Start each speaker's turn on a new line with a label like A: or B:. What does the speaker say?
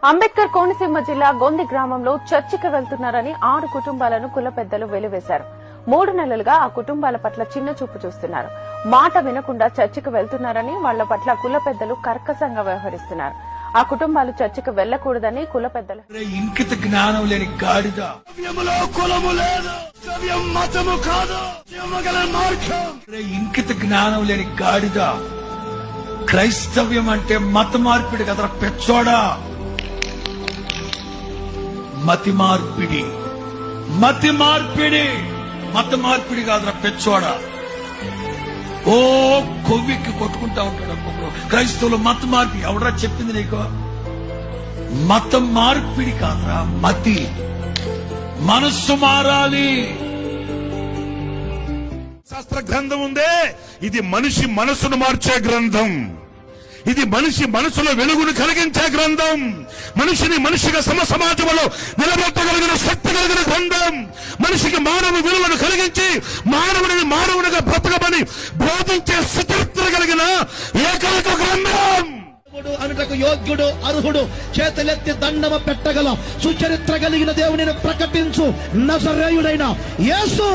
A: అంబేద్కర్ కోనసీమ జిల్లా గొంది గ్రామంలో చర్చికి వెళ్తున్నారని 6 కుటుంబాలను కుల పెద్దలు వెలివేశారు. 3 నెలలుగా ఆ కుటుంబాల పట్ల చిన్న చూపు చూస్తున్నారు. మాట వినకుండా చర్చికి వెళ్తున్నారని వాళ్ల పట్ల కుల పెద్దలు కర్కశంగా వ్యవహరిస్తున్నారు. ఆ కుటుంబాలు చర్చికి వెళ్లకూడదని కుల పెద్దలు
B: ఇంకిత జ్ఞానం లేని గాడిద ఇంకిత జ్ఞానం లేని గాడిద. క్రైస్తవ్యం అంటే మత మార్పిడి కదరా పెచ్చోడా. మతి మార్పిడి మత మార్పిడి కాదురా పెచ్చోడా. ఓ కొవ్వికి కొట్టుకుంటా ఉంటాడు ఒక్కొక్కరు. క్రైస్తవులు మత మార్పిడి ఎవడరా చెప్పింది నీకు? మత మార్పిడి కాదురా మతి. మనస్సు మారాలి.
C: శాస్త్ర గ్రంథం ఉందే, ఇది మనిషి మనసును మార్చే గ్రంథం. ఇది మనిషి మనసులో వెలుగును కలిగించే గ్రంథం. మనిషిని మనిషిగా సమాజంలో నిలబెట్టగలిగిన శక్తి కలిగిన గ్రంథం. మనిషికి మానవ విలువను కలిగించి మానవుడిని మానవునిగా బ్రతకమని బోధించే సుచరిత్ర కలిగిన ఏకైక గ్రంథం.
D: అనుటకు యోగ్యుడు అర్హుడు చేతులెత్తి దండమ పెట్టగల సుచరిత్ర కలిగిన దేవునిని ప్రకటించు నజరేయుడైన యేసు